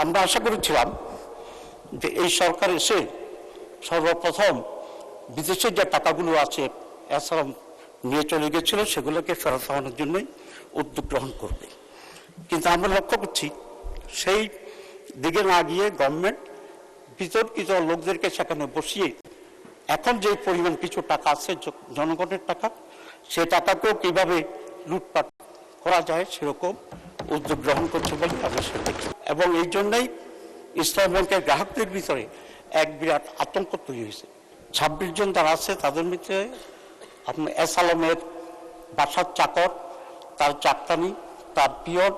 আমরা আশা করেছিলাম যে এই সরকার এসে সর্বপ্রথম বিদেশের যে টাকাগুলো আছে এছাড়া নিয়ে চলে গেছিল সেগুলোকে ফেরত আনার জন্যই উদ্যোগ গ্রহণ করবে। কিন্তু আমরা লক্ষ্য করছি সেই দিকে না গিয়ে গভর্নমেন্ট বিতর্কিত লোকদেরকে সেখানে বসিয়ে এখন যে পরিমাণ কিছু টাকা আছে জনগণের টাকা, সেই টাকাকেও কীভাবে লুটপাট করা যায় সেরকম উদ্যোগ গ্রহণ করছে বলে আমরা সেটা দেখি। এবং এই জন্যই ইসলামী ব্যাংকের গ্রাহকদের ভিতরে এক বিরাট আতঙ্ক তৈরি হয়েছে। 26 জন যারা আছে তাদের মধ্যে আপনার এস আলমের বাসার চাকর, তার চাকরানি, তার পিয়ন,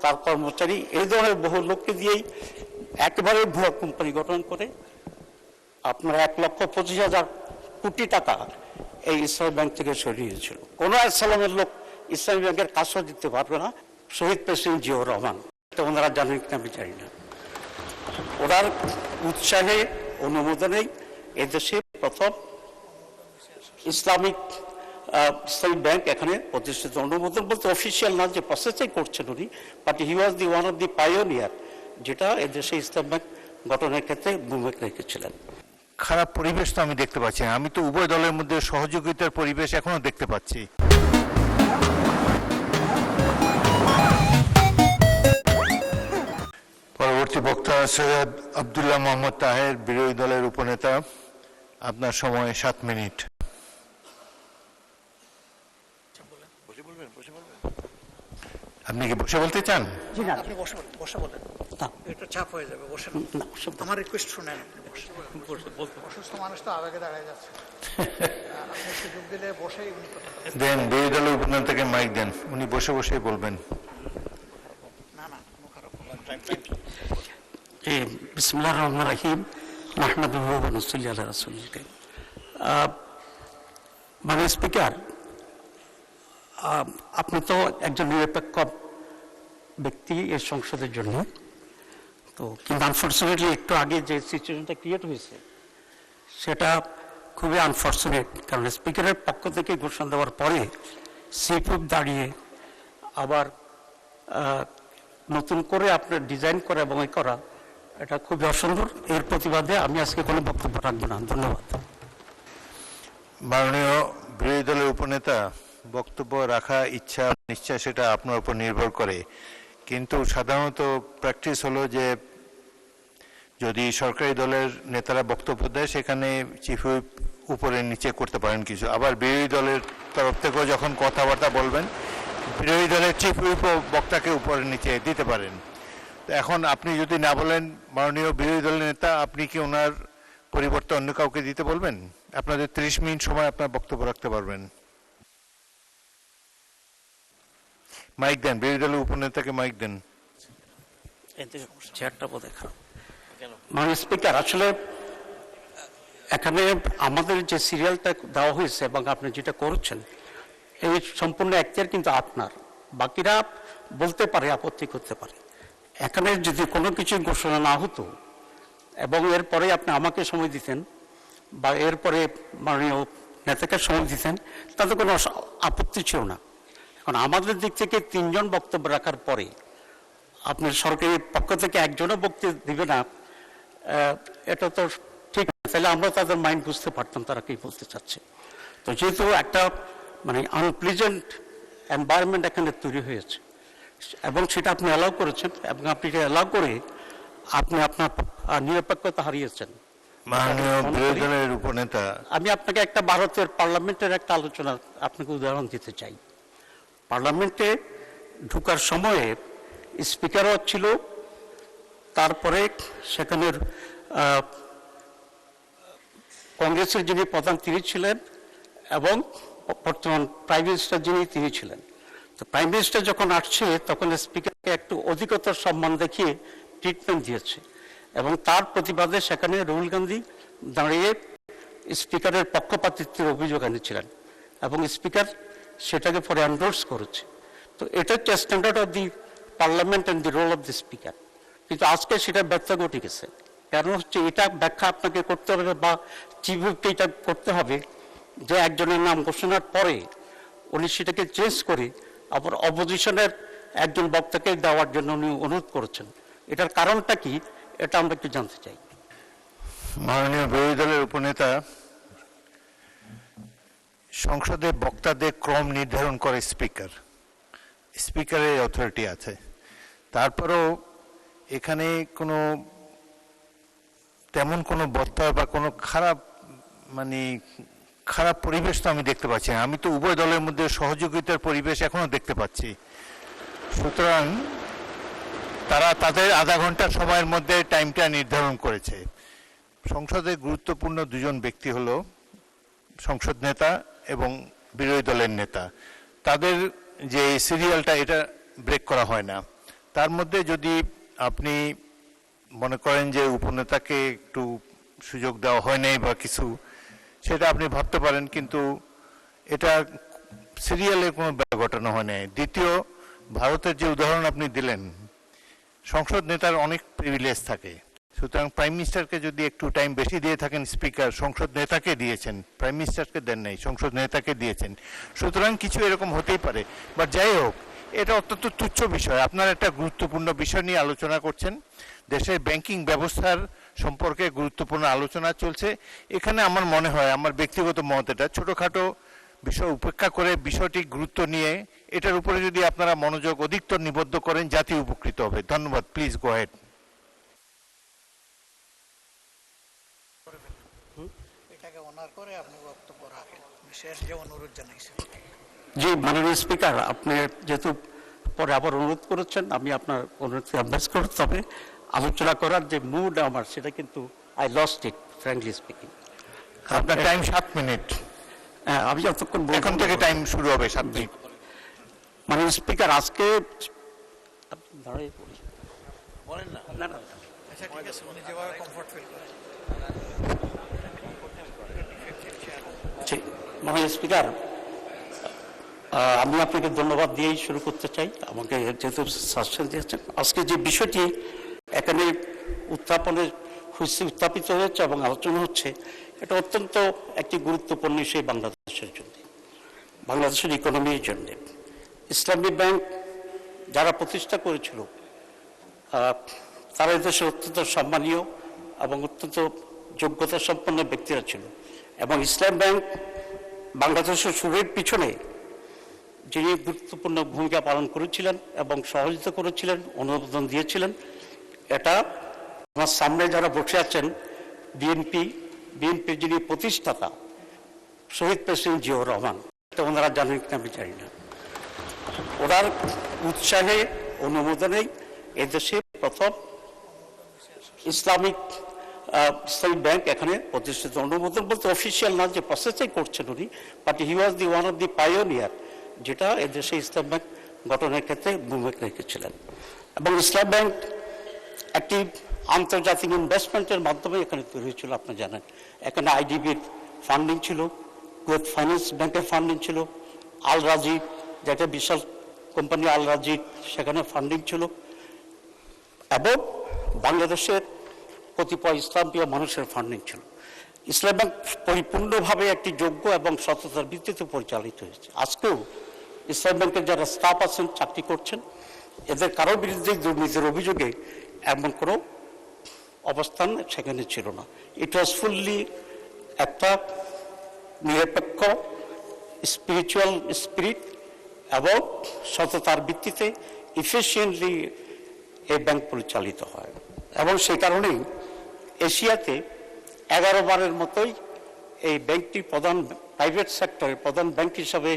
তার কর্মচারী, এই ধরনের বহু লোককে দিয়েই একেবারে ভুয়া কোম্পানি গঠন করে আপনার 1,25,000 কোটি টাকা এই ইসলামী ব্যাংক থেকে সরিয়েছিল। কোনো ইসলামের লোক ইসলামী ব্যাংকের কাজও দিতে পারবে না। শহীদ প্রেসিডেন্ট জিয়াউর রহমান, তো ওনারা জানেন কিনা আমি জানি না, ওনার উৎসাহে অনুমোদনেই এদেশে প্রথম ইসলামী ব্যাংক এখানে প্রতিষ্ঠিত। অনুমোদন বলতে অফিসিয়াল না, যে প্রসেসই করছেন উনি, but he was the one of the pioneer, যেটা এদেশে ইসলাম ব্যাংক গঠনের ক্ষেত্রে ভূমিকা রেখেছিলেন। খারাপ পরিবেশ তো আমি দেখতে পাচ্ছি, আমি তো উভয় দলের মধ্যে সহযোগিতার পরিবেশ এখনো দেখতে পাচ্ছি। পরবর্তী বক্তা সৈয়দ আব্দুল্লাহ মোহাম্মদ তাহের, বিরোধী দলের উপনেতা। আপনার সময় 7 মিনিট। আপনি কি বসে বলতে চান? আপনি বসে বলেন, একটু চাপ হয়ে যাবে, বসে আমার রিকোয়েস্ট শুনেন। অসুস্থ মানুষ তো আবেগে দাঁড়ায় যাচ্ছে, আপনি সুযোগ দিলে বসেই উনি দেন, বিরোধী দলের উপনেতাকে মাইক দেন, উনি বসে বসেই বলবেন। না না কোনো খারাপ। বিসমিল্লাহির রহমানির রহিম, নাহমাদুহু ওয়া নুসাল্লি আলা রাসূলিল কারীম। মানে স্পিকার, আপনি তো একজন নিরপেক্ষ ব্যক্তি এই সংসদের জন্য, তো কিন্তু আনফর্চুনেটলি একটু আগে যে সিচুয়েশনটা ক্রিয়েট হয়েছে সেটা খুবই আনফর্চুনেট। কারণ স্পিকারের পক্ষ থেকে ঘোষণা দেওয়ার পরে চিফ হুইপ দাঁড়িয়ে আবার নতুন করে আপনার ডিজাইন করা এবং এই করা, এটা খুবই অসুন্দর। এর প্রতিবাদে আমি আজকে কোনো বক্তব্য রাখবো না। ধন্যবাদ। মাননীয় বিরোধী দলের উপনেতা, বক্তব্য রাখা ইচ্ছা নিশ্চা সেটা আপনার উপর নির্ভর করে, কিন্তু সাধারণত প্র্যাকটিস হলো যে যদি সরকারি দলের নেতারা বক্তব্য দেয় সেখানে চিফ হুইপ উপরে নিচে করতে পারেন কিছু, আবার বিরোধী দলের তরফ থেকেও যখন কথাবার্তা বলবেন বিরোধী দলের চিফ হুইপও বক্তাকে উপরে নিচে দিতে পারেন। তো এখন আপনি যদি না বলেন মাননীয় বিরোধী দলের নেতা, আপনি কি ওনার পরিবর্তে অন্য কাউকে দিতে বলবেন? আপনাদের 30 মিনিট সময় আপনার বক্তব্য রাখতে পারবেন। মাইক দেন, বিরোধী দলের উপনেতাকে মাইক দেন। মানে স্পিকার, আসলে এখানে আমাদের যে সিরিয়ালটা দেওয়া হয়েছে এবং আপনি যেটা করছেন এই সম্পূর্ণ এখতিয়ার কিন্তু আপনার, বাকিরা বলতে পারে, আপত্তি করতে পারে। এখানে যদি কোনো কিছু ঘোষণা না হতো এবং এরপরে আপনি আমাকে সময় দিতেন বা এরপরে মাননীয় নেতাকে সময় দিতেন, তাতে কোনো আপত্তি ছিল না। এখন আমাদের দিক থেকে 3 জন বক্তব্য রাখার পরে আপনার সরকারি পক্ষ থেকে একজনও বক্তব্য দিবে না, এটা তো ঠিক না। তাহলে আমরা তাদের মাইন্ড বুঝতে পারতাম তারা কি বলতে চাচ্ছে। তো যেহেতু একটা মানে আনপ্লিজেন্ট এনভায়রনমেন্ট এখানে তৈরি হয়েছে এবং সেটা আপনি অ্যালাউ করেছেন, এবং আপনি এটা অ্যালাউ করে আপনি আপনার নিরপেক্ষতা হারিয়েছেন। মাননীয় বিরোধী দলের উপনেতা, আমি আপনাকে একটা ভারতের পার্লামেন্টের একটা আলোচনা আপনাকে উদাহরণ দিতে চাই। পার্লামেন্টে ঢোকার সময়ে স্পিকারও ছিল, তারপরে সেখানের কংগ্রেসের যিনি প্রধান তিনি ছিলেন এবং বর্তমান প্রাইম মিনিস্টার যিনি তিনি ছিলেন। তো প্রাইম মিনিস্টার যখন আসছে তখন স্পিকারকে একটু অধিকতর সম্মান দেখিয়ে ট্রিটমেন্ট দিয়েছে এবং তার প্রতিবাদে সেখানে রাহুল গান্ধী দাঁড়িয়ে স্পিকারের পক্ষপাতিত্বের অভিযোগ এনেছিলেন এবং স্পিকার সেটাকে পরে এন্ডোর্স করেছে। তো এটা হচ্ছে standard of the parliament and the role of the speaker. কিন্তু আজকে সেটা ব্যর্থ ঘটে গেছে। কারণ হচ্ছে এটা ব্যাখ্যা আপনাকে করতে হবে বা চিফ হুইপকে এটা করতে হবে যে একজনের নাম ঘোষণার পরে উনি সেটাকে চেঞ্জ করে আবার অপোজিশনের একজন বক্তাকে দেওয়ার জন্য উনি অনুরোধ করেছেন। এটার কারণটা কি, এটা আমরা একটু জানতে চাই। মাননীয় বিরোধী দলের উপনেতা, সংসদে বক্তাদের ক্রম নির্ধারণ করে স্পিকার, স্পিকারের অথরিটি আছে। তারপরেও এখানে কোনো তেমন কোনো বক্তা বা কোনো খারাপ পরিবেশ তো আমি দেখতে পাচ্ছি না। আমি তো উভয় দলের মধ্যে সহযোগিতার পরিবেশ এখনো দেখতে পাচ্ছি। সুতরাং তারা তাদের আধা ঘন্টার সময়ের মধ্যে টাইমটা নির্ধারণ করেছে। সংসদের গুরুত্বপূর্ণ দুজন ব্যক্তি হলো সংসদ নেতা এবং বিরোধী দলের নেতা। তাদের যে সিরিয়ালটা, এটা ব্রেক করা হয় না। তার মধ্যে যদি আপনি মনে করেন যে উপনেতাকে একটু সুযোগ দেওয়া হয় নাই বা কিছু, সেটা আপনি ভাবতে পারেন, কিন্তু এটা সিরিয়ালের কোনো ঘটানো হয় নাই। দ্বিতীয়, ভারতের যে উদাহরণ আপনি দিলেন, সংসদ নেতার অনেক প্রিভিলেজ থাকে। সুতরাং প্রাইম মিনিস্টারকে যদি একটু টাইম বেশি দিয়ে থাকেন, স্পিকার সংসদ নেতাকে দিয়েছেন, প্রাইম মিনিস্টারকে দেন নাই, সংসদ নেতাকে দিয়েছেন। সুতরাং কিছু এরকম হতেই পারে। বা যাই হোক, এটা অত্যন্ত তুচ্ছ বিষয়। আপনার একটা গুরুত্বপূর্ণ বিষয় নিয়ে আলোচনা করছেন, দেশের ব্যাংকিং ব্যবস্থার সম্পর্কে গুরুত্বপূর্ণ আলোচনা চলছে। এখানে আমার মনে হয়, আমার ব্যক্তিগত মত, এটা ছোটোখাটো বিষয় উপেক্ষা করে বিষয়টি গুরুত্ব নিয়ে এটার উপরে যদি আপনারা মনোযোগ অধিকতর নিবদ্ধ করেন, জাতি উপকৃত হবে। ধন্যবাদ। Please go head. এটাকে অনার করে আপনি বক্তব্য রাখেন, বিশেষ যে অনুরোধ জানাইছেন। জি, মাননীয় স্পিকার, আপনি যেহেতু পরে আবার অনুরোধ করেছেন, আমি আপনার অনুরোধকে অভ্যাস করতে হবে। আলোচনা করার যে মুড আমার, সেটা কিন্তু I lost it, frankly speaking. আপনার টাইম 7 মিনিট। হ্যাঁ, আমি যতক্ষণ এখন থেকে টাইম শুরু হবে 7 মিনিট। মাননীয় স্পিকার, আজকে দাঁড়িয়ে পড়ি, বলেন না। না না, আচ্ছা, ঠিক আছে, উনি যেভাবে কমফোর্ট ফিল করেন। ঠিক। মাননীয় স্পিকার, আমি আপনাকে ধন্যবাদ দিয়েই শুরু করতে চাই, আমাকে যেহেতু সাজেশন দিয়েছেন। আজকে যে বিষয়টি এখানে উত্থাপিত হয়েছে এবং আলোচনা হচ্ছে, এটা অত্যন্ত একটি গুরুত্বপূর্ণ বিষয় বাংলাদেশের জন্য, বাংলাদেশের ইকোনমির জন্য। ইসলামী ব্যাংক যারা প্রতিষ্ঠা করেছিল, তারা দেশের অত্যন্ত সম্মানীয় এবং অত্যন্ত যোগ্যতা সম্পন্ন ব্যক্তিরা ছিল। এবং ইসলাম ব্যাংক বাংলাদেশের শুরুর পিছনে যিনি গুরুত্বপূর্ণ ভূমিকা পালন করেছিলেন এবং সহযোগিতা করেছিলেন, অনুমোদন দিয়েছিলেন, এটা আমার সামনে যারা বসে আছেন, বিএনপির যিনি প্রতিষ্ঠাতা শহীদ প্রেসিডেন্ট জিয়াউর রহমান, এটা ওনারা জানেন কিনা আমি জানি না। ওনার উৎসাহে, অনুমোদনেই এদেশে প্রথম ইসলামিক ব্যাংক এখানে প্রতিষ্ঠিত। অনুমোদন বলতে অফিসিয়াল না, যে প্রসেসই করছেন উনি, but he was the one of the pioneer, যেটা এদেশে ইসলাম ব্যাংক গঠনের ক্ষেত্রে ভূমিকা রেখেছিলেন। এবং ইসলাম ব্যাংক একটি আন্তর্জাতিক ইনভেস্টমেন্টের মাধ্যমে এখানে তৈরি হয়েছিল, আপনি জানেন। এখানে আইডিবির ফান্ডিং ছিল, কুয়েত ফাইন্যান্স ব্যাংকের ফান্ডিং ছিল, আল রাজি, যেটা বিশাল কোম্পানি আল রাজি, সেখানে ফান্ডিং ছিল, এবং বাংলাদেশের কতিপয় ইসলামপ্রিয় মানুষের ফান্ডিং ছিল। ইসলাম ব্যাংক পরিপূর্ণভাবে একটি যোগ্য এবং সততার ভিত্তিতে পরিচালিত হয়েছে। আজকেও ইসলাম ব্যাংকের যারা স্টাফ আছেন, চাকরি করছেন, এদের কারোর বিরুদ্ধে দুর্নীতির অভিযোগে এমন কোনো অবস্থান সেখানে ছিল না। ইট ওয়াজ ফুললি একটা নিরপেক্ষ স্পিরিচুয়াল স্পিরিট এবং সততার ভিত্তিতে ইফিসিয়েন্টলি এই ব্যাংক পরিচালিত হয়। এবং সেই কারণেই এশিয়াতে 11 বারের মতোই এই ব্যাংকটি প্রধান প্রাইভেট সেক্টরের প্রধান ব্যাংক হিসাবে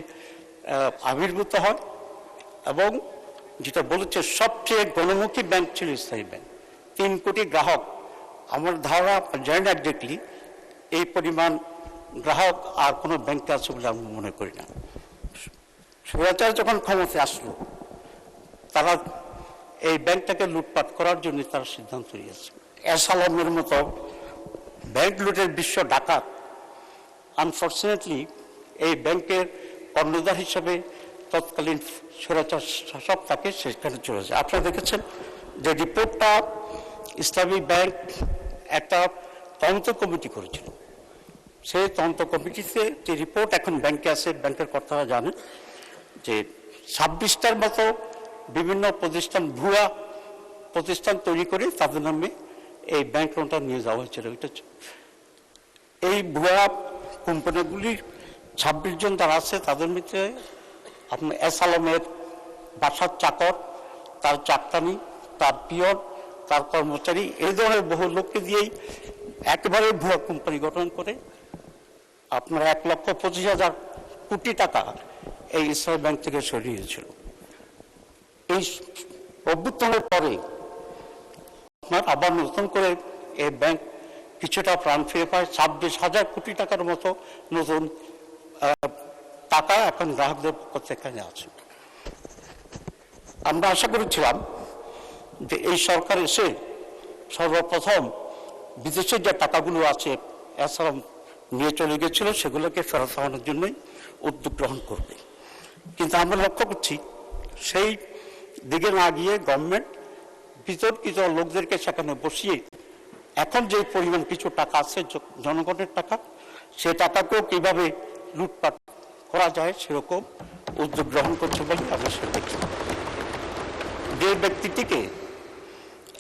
আবির্ভূত হয়। এবং যেটা বলেছে, সবচেয়ে গণমুখী ব্যাংক ছিল ইসলামী ব্যাংক। 3 কোটি গ্রাহক, আমার ধারণা, জানি না এক্স্যাক্টলি, এই পরিমাণ গ্রাহক আর কোনো ব্যাংকে আছে বলে আমি মনে করি না। স্বৈরাচার যখন ক্ষমতায় আসলো, তারা এই ব্যাংকটাকে লুটপাট করার জন্য তারা সিদ্ধান্ত নিয়েছে। এসালামের মতো ব্যাংক লুটের বিশ্ব ডাকাত আনফর্চুনেটলি এই ব্যাংকের কর্ণধার হিসেবে তৎকালীন স্বৈরাচার শাসক তাকে সেখানে চলে যায়। আপনারা দেখেছেন যে রিপোর্টটা ইসলামী ব্যাংক একটা তদন্ত কমিটি করেছিল। সেই তদন্ত কমিটিতে যে রিপোর্ট এখন ব্যাংকে আছে, ব্যাংকের কর্তারা জানেন যে 26টার মতো বিভিন্ন প্রতিষ্ঠান ভুয়া প্রতিষ্ঠান তৈরি করে তাদের নামে এই ব্যাংক লোনটা নিয়ে যাওয়া হয়েছিল। এটা এই ভুয়া কোম্পানিগুলির 26 জন যারা আছে তাদের মধ্যে আপনার এস আলমের বাসার চাকর, তার চাকরানি, তার পিয়ন, তার কর্মচারী, এই ধরনের বহু লোককে দিয়েই একেবারে ভুয়া কোম্পানি গঠন করে আপনার 1,25,000 কোটি টাকা এই ইসলামী ব্যাংক থেকে সরিয়েছিল। এই অভ্যুত্থানের পরে আপনার আবার নতুন করে এই ব্যাংক কিছুটা প্রাণ ফিরে পায়। 26,000 কোটি টাকার মতো নতুন টাকা এখন গ্রাহকদের পক্ষ থেকে আছে। আমরা আশা করেছিলাম যে এই সরকার এসে সর্বপ্রথম বিদেশের যে টাকাগুলো আছে এছাড়া নিয়ে চলে গেছিল সেগুলোকে ফেরত আনার জন্যই উদ্যোগ গ্রহণ করবে, কিন্তু আমরা লক্ষ্য করছি সেই দিকে না গিয়ে গভর্নমেন্ট বিতর্কিত লোকদেরকে সেখানে বসিয়ে এখন যে পরিমাণ কিছু টাকা আছে জনগণের টাকা, সে টাকাকেও কিভাবে লুটপাট করা যায় সেরকম উদ্যোগ গ্রহণ করছে বলে আমরা সেটা দেখি। যে ব্যক্তিটিকে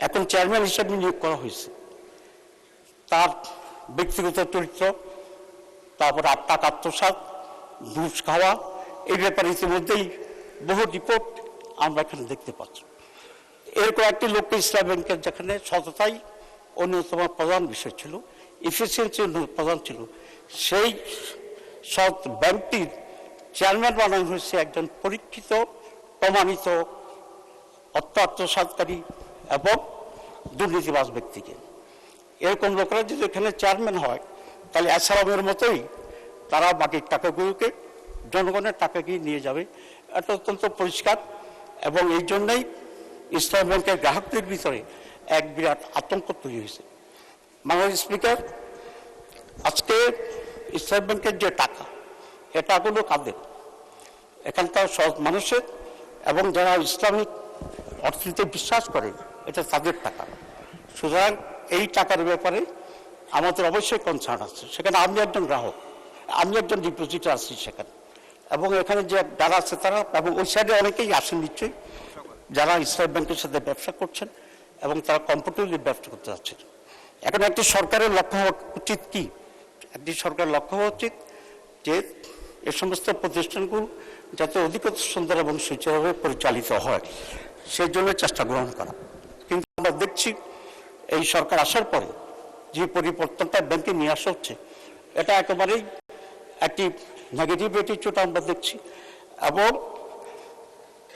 এখন চেয়ারম্যান হিসেবে নিয়োগ করা হয়েছে তার ব্যক্তিগত চরিত্র, তারপর টাকা আত্মসাৎ, ঘুষ খাওয়া, এই ব্যাপারে ইতিমধ্যেই বহু রিপোর্ট আমরা এখানে দেখতে পাচ্ছি। এরকম একটি লোককে ইসলাম ব্যাংকের যেখানে সততাই অন্যতম প্রধান বিষয় ছিল, এফিসিয়েন্সি প্রধান ছিল, সেই সৎ ব্যাংকটির চেয়ারম্যান বানানো হয়েছে একজন পরীক্ষিত প্রমাণিত অর্থ আত্মসাৎকারী এবং দুর্নীতিবাজ ব্যক্তিকে। এরকম লোকেরা যদি এখানে চেয়ারম্যান হয় তাহলে আসালামের মতোই তারা বাকির টাকাগুলোকে জনগণের টাকাকে নিয়ে যাবে। এটা অত্যন্ত পরিষ্কার এবং এই জন্যই ইসলাম ব্যাংকের গ্রাহকদের ভিতরে এক বিরাট আতঙ্ক তৈরি হয়েছে। মাননীয় স্পিকার, আজকে ইসলাম ব্যাংকের যে টাকা, এ টাকাগুলো কাদের? এখানকার সব মানুষের এবং যারা ইসলামিক অর্থনীতিতে বিশ্বাস করে এটা তাদের টাকা। সুতরাং এই টাকার ব্যাপারে আমাদের অবশ্যই কনসার্ন আছে। সেখানে আমি একজন গ্রাহক, আমি একজন ডিপোজিটার আছি সেখানে, এবং এখানে যে যারা আছে তারা, এবং ওই সাইডে অনেকেই আসেন নিশ্চয়ই, যারা ইসলাম ব্যাংকের সাথে ব্যবসা করছেন এবং তারা কমফোর্টেবলি ব্যবসা করতে যাচ্ছেন। এখন একটি সরকারের লক্ষ্য হওয়া উচিত কি? একটি সরকারের লক্ষ্য হওয়া উচিত যে এ সমস্ত প্রতিষ্ঠানগুলো যাতে অধিকতর সুন্দর এবং সুচারুভাবে পরিচালিত হয় সেই জন্য চেষ্টা গ্রহণ করা। কিন্তু আমরা দেখছি এই সরকার আসার পরে যে পরিবর্তনটা ব্যাংকে নিয়ে আসা হচ্ছে এটা একেবারেই একটি নেগেটিভ অ্যাটিটিউড আমরা দেখছি, এবং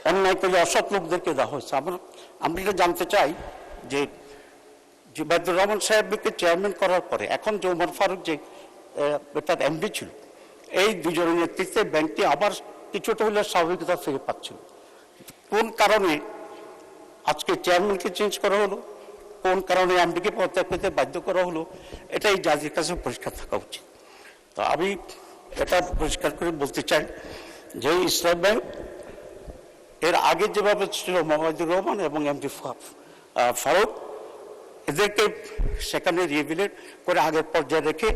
অন্যায় করে অসৎ লোকদেরকে দেওয়া হয়েছে। আমরা এটা জানতে চাই যে জুবাইদুর রহমান সাহেবকে চেয়ারম্যান করার পরে এখন যে ওমর ফারুক যে এটার এমডি ছিল, এই দুজনের নেতৃত্বে ব্যাংকটি আবার কিছুটা হলে স্বাভাবিকতা ফিরে পাচ্ছিল। কোন কারণে আজকে চেয়ারম্যানকে চেঞ্জ করা হলো, কোন কারণে এমডিকে পদত্যাগ করতে বাধ্য করা হলো, এটা এই জাতির কাছে পরিষ্কার থাকা উচিত। তো আমি এটা পরিষ্কার করে বলতে চাই যে ইসলাম ব্যাংক এর আগে যেভাবে ছিল মোহাম্মদুর রহমান এবং এমডি ফারুক, এদেরকে সেখানে রিহেবিলিট করে আগের পর্যায়ে রেখে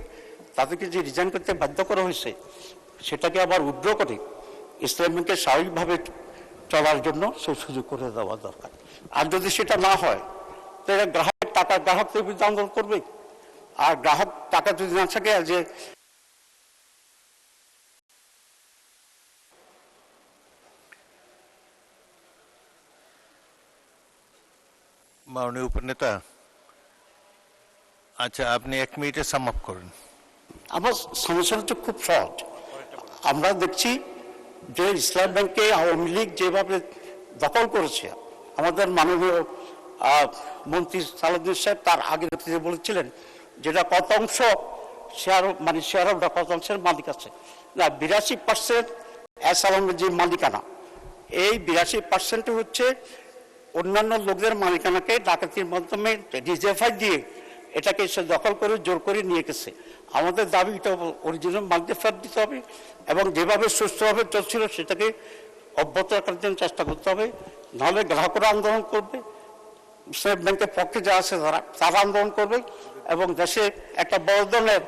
তাদেরকে যে রিজাইন করতে বাধ্য করা হয়েছে সেটাকে আবার উইথড্র করে ইসলাম ব্যাংকে স্বাভাবিকভাবে চলার জন্য সেই সুযোগ করে দেওয়া দরকার। আর যদি সেটা না হয় তাহলে গ্রাহকের টাকা গ্রাহকদের বিরুদ্ধে আন্দোলন করবে, আর গ্রাহক টাকা যদি না থাকে যে মাননীয় উপনেতা, আচ্ছা আপনি 1 মিনিটে সাম আপ করেন। আমার সমস্যাটা খুব সহজ। আমরা দেখছি যে ইসলাম ব্যাংকে আওয়ামী লীগ যেভাবে দখল করেছে, আমাদের মাননীয় মন্ত্রী সালাউদ্দিন সাহেব তার আগের বলেছিলেন যেটা কত অংশ শেয়ার, মানে শেয়ার হোল্ডার কত অংশের মালিক আছে না, 82% এস আলমের যে মালিকানা, এই 82% হচ্ছে অন্যান্য লোকদের মালিকানাকে ডাকাতির মাধ্যমে ডিজেফাই দিয়ে এটাকে সে দখল করে জোর করে নিয়ে গেছে। আমাদের দাবি এটা অরিজিনাল মালিকদের ফেরত দিতে হবে এবং যেভাবে সুস্থভাবে চলছিল সেটাকে অব্যাহত রাখার জন্য চেষ্টা করতে হবে, নাহলে গ্রাহকরা আন্দোলন করবে, ইসলাম ব্যাংকের পক্ষে যা আছে তারা আন্দোলন করবে এবং দেশে একটা বড় ধরনের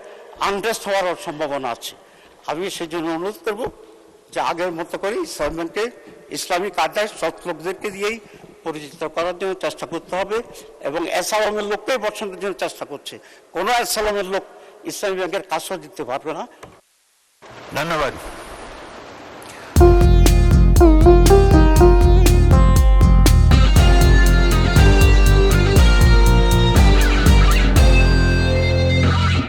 আনরেস্ট হওয়ার সম্ভাবনা আছে। আমি সেই জন্য অনুরোধ করবো যে আগের মতো করে ইসলাম ব্যাংকে ইসলামিক আদায় সৎ লোকদেরকে দিয়েই পরিচিত করার জন্য চেষ্টা করতে হবে এবং এসালামের লোককেই বসানোর জন্য চেষ্টা করছে। কোনো এসালামের লোক ইসলামী ব্যাংকের কাজও দিতে পারবে না। ধন্যবাদ।